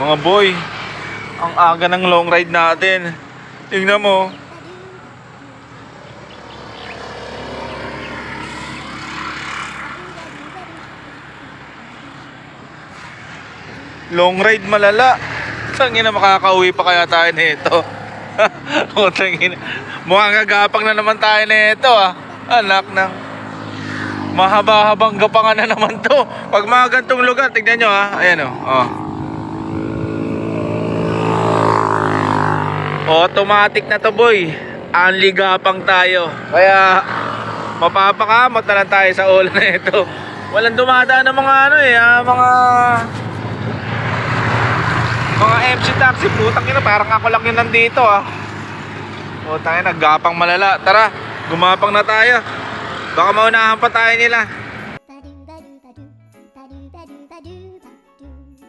Mga boy, ang aga ng long ride natin. Tingnan mo. Long ride malala. Tangina, makakauwi pa kaya tayo nito? O tangina, mukhang gagapang na naman tayo nito ah. Anak ng mahaba-habang gapangan na naman to. Pag mga gantong lugar, tignan nyo ha. Ayan o. Oh. Automatic na to boy. Only gapang tayo. Kaya mapapakamot na lang tayo sa ulan na ito. Walang dumadaan ng mga ano eh, mga MC taxi. Putang ina, parang ako lang yun nandito ah. O tayo, naggapang malala. Tara, gumapang na tayo. Baka maunahan pa tayo nila.